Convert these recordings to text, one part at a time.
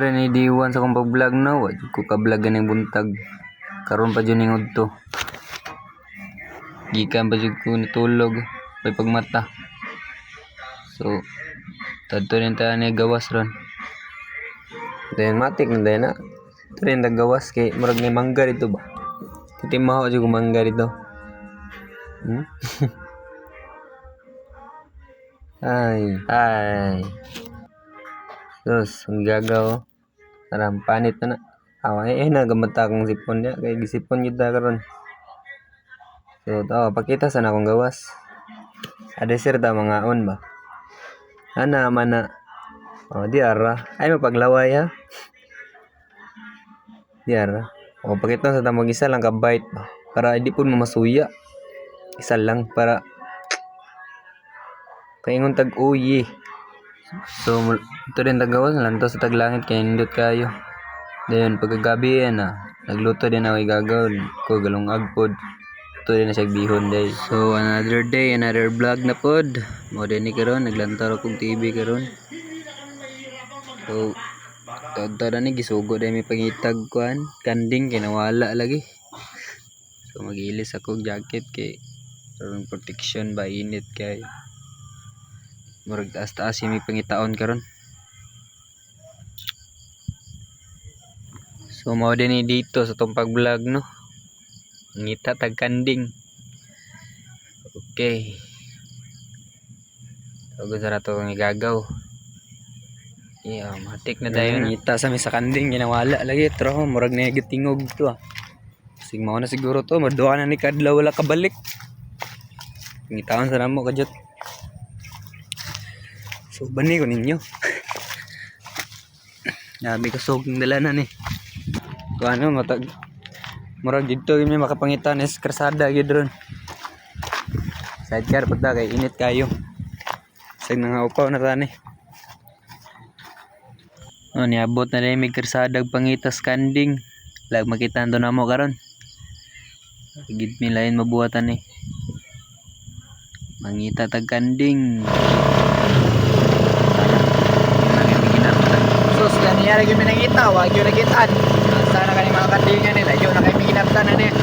rin ni D1 sa kong pag-vlog na. Wag ko ka-vlog ganing buntag. Karon pa dyan ingod to. Gikan pa dyan ko natulog. May pagmata. So, tadto rin tayo na gawas ron. Then, matik na din na. Ito rin nagawas kay murag may mangga dito ba? Kitimaho dyan kung mangga dito. Ay. Sus, ang gagaw. Sarang panit na na. Away, nagamata akong sipon niya. Kaya gisipon kita karon. So, pakita sana akong gawas. Adesir ta mga on ba? Ana mana. Di ara. Ay mapaglaway ha. Di ara. Pakita sa tamang isa lang ka bite ba. Para hindi pun mamasuya. Isa lang para kaingon tag uyi. So, ito rin tagawas na lang to sa taglangit kaya nindot kayo. Dayon, pagkagabi yan nagluto din ako igagaw ko galong agpod. Ito din na siya bihon day. So, another day, another vlog na pod. Mo din ni karon naglantar akong TV karon. So, tada ni gisugo day may pangitag kuan, kanding kinawala lagi. So, magilis ako jacket kay karon protection ba init kay murag taas-taas yung may pangitaon karon. So mao din ni dito sa tong pag-vlog no. Ngita tag kanding. Okay. So gusto ra to ng igagaw. Yeah, matik na dayon ngita sa mi sa kanding ginawala lagi pero murag negatingog to. Sig mao na siguro to maduha na ni kadlaw wala kabalik. Ngitaon sa namo kajot. So bani ko ninyo. Nabi ko soging dalanan eh. Ano matag murag dito may makapangitan is krasada gyud ron. Sidecar pud kay init kayo. Sig nga upaw na tani. Niabot na dai may krasada pangitas kanding. Lag makita ando namo karon. Gid mi lain mabuhatan eh. Mangita tag kanding. Sus kaniya lagi mi nangita, wag yo nagitan. Sana kani mga kandingan nila, yun na kayo may ginaptan na niya.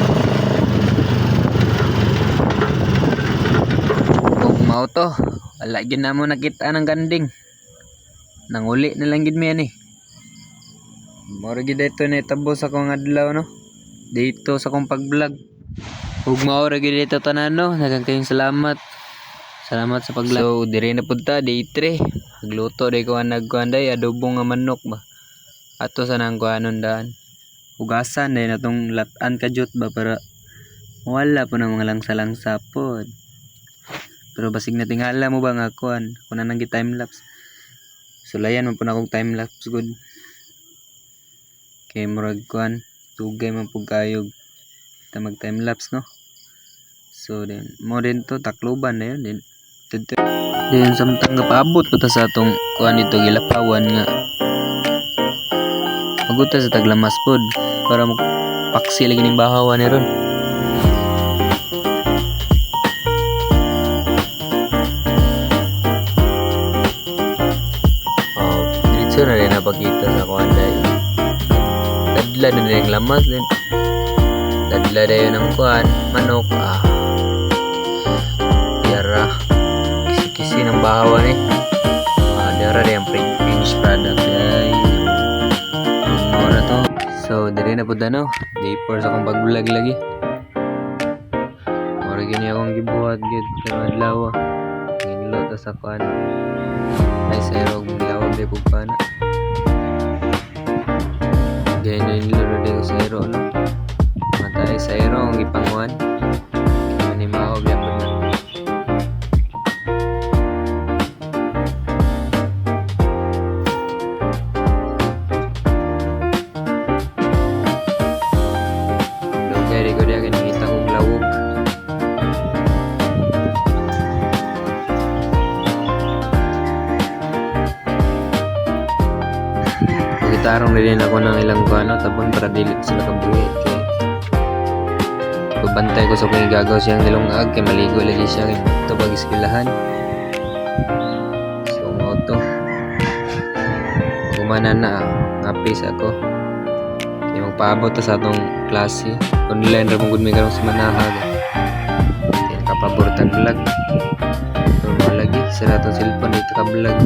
Kung mau to, wala gin na mo nakita ng kanding. Nanguli na lang gid mi yan eh. Mura gid ito na itabo sa kong adlaw no. Dito sa kong pag-vlog. Huwag maura gid ito tanan no. Nagang kayong salamat. Salamat sa pag-vlog. So, dire na punta, day 3. Magluto day ko ang nagkuanday, adobong nga manok ba. Ato sa nang kuanon daan. Hugasan dahil na itong latan kajut ba para wala po ng mga langsa-langsa po. Pero basig na tingala mo ba nga kuan kung na nang time-lapse. Sulayan mo po na akong time-lapse good. Kay murag kuan tugay man po kayog kita mag time-lapse no. So then mo din to takloban na yun din samtang kapaabot po ta sa atong kuan dito gilapawan nga maguta sa taglamas pod para paksi lagi ning bahawan ni ron. Diretso na rin napakita sa kuanday. Dadla na rin ang lamas din. Dadla na yun ang kuan manok yara kisi-kisi ng bahawan eh. Dara rin ang finished product ay na to. So, dire na po no. Day 4 sa akong pag-vlog lagi. Mura gini akong gibuhat gid sa adlaw. Ginluto sa kuan. Ay sayro gilawag day pug pana. Ganyan nilaro day ko sayro no. Matay sayro ang ipangwan. Kani mao biya po na. Kaya ko dia nakita kong lawog. Gitarong rin ako ng ilang kuano tapon para dili sila kabuhi kay pabantay ko sa kung igagaw siyang nilungag kay maligo lagi siya kay ito pag iskilahan. So mo to. Kumana na ngapis ako. Kaya magpaabot ta sa atong klase. Online ra mong gud may karong semanahag. Kaya nakapabortan vlog. Pero mo lagi sira atong cellphone dito ka vlog.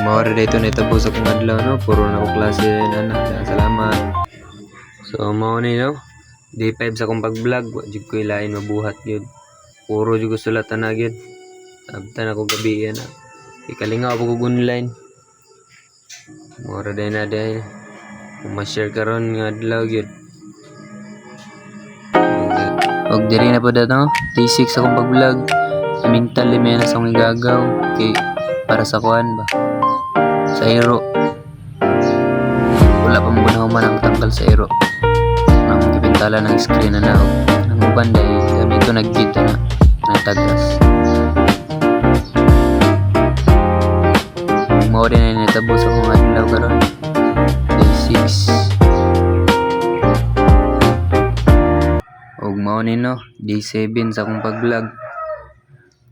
Mawari dito na itapos akong adlaw, no? Puro na ako klase na. Salamat. So, mao ni, no? Day 5 sa akong pag-vlog. Wajud ko ilain mabuhat yun. Puro jud ko sulatan na yun. Abtan ako gabi yan. Ikalingaw ako kung online. Mawari day na day. Kung ma-share ka ron nga adlaw yun. Og diri na po dato, day 6 akong pag-vlog. Mental limena sa akong igagaw. Kay para sa kuan ba? Sa ero. Wala pa muna human ang tanggal sa ero. Nang kipintala ng screen na naog. Nang uban dahil kami ito nag-git na tagas. Mao din na nitabos akong adlaw karon. Day 6. Og mao ni no, day 7 sa akong pag-vlog.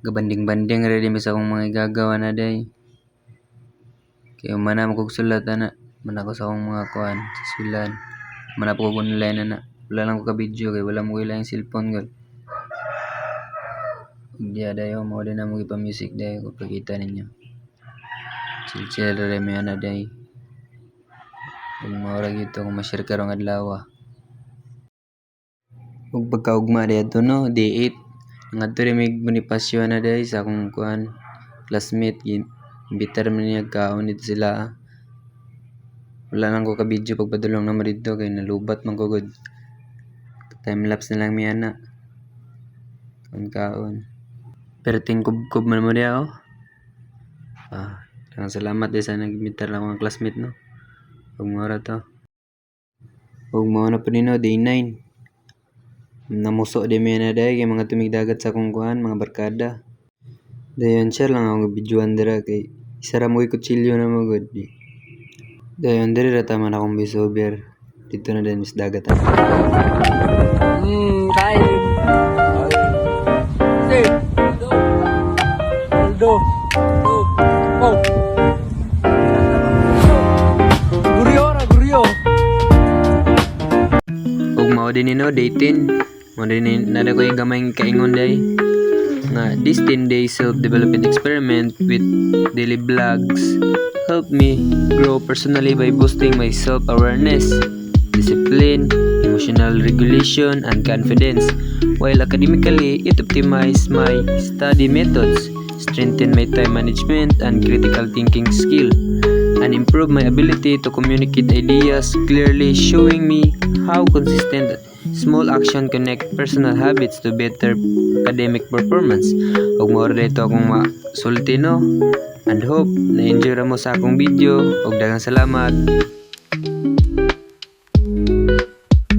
Gabanding-banding ready mi sa akong mga igagawa na day. Kaya manam kog sulat na. Manako sa akong mga kuan sa silan. Manap ko online na. Wala lang ko ka video kay wala mo ilang cellphone gud. Dia dayo mo din na mo ipa music day ko pakita ninyo. Chill re mi ana day. Kung maura gito kung ma-share karong adlaw. Ug pagkaugma day ato no, day 8. Ngadto rin may Bonifacio na day sa akong kuan classmate. Imbitar man niya kaon dito sila. Wala lang ko ka video pagpadulong naman dito kay nalubat man ko good. Time lapse na lang mi ana. Kaon. Pero tingkub-kub man mo diya oh. Salamat din sa nag-imbitar lang mga classmate no. Ug mo ra to. Ug mo na pa nino day 9. Namuso di mi na day kay mga tumigdagat sa akong kuan mga barkada. Dayon share lang ako videoan dira kay isa ra mo kutsilyo na mo good. Dayon diri ra taman akong bisober. Dito na din sa dagat. Kain. Aldo. Oh. Guryo. Ug mao din nino day 10. Mao din nada ko yung gamay kaingon day. Nga this 10 day self-development experiment with daily vlogs help me grow personally by boosting my self-awareness, discipline, emotional regulation, and confidence. While academically, it optimizes my study methods, strengthen my time management and critical thinking skill, and improve my ability to communicate ideas clearly, showing me how consistent small action connect personal habits to better academic performance. Ug mao dito akong masulti no, and hope na enjoy ra mo sa akong video. Ug daghang salamat.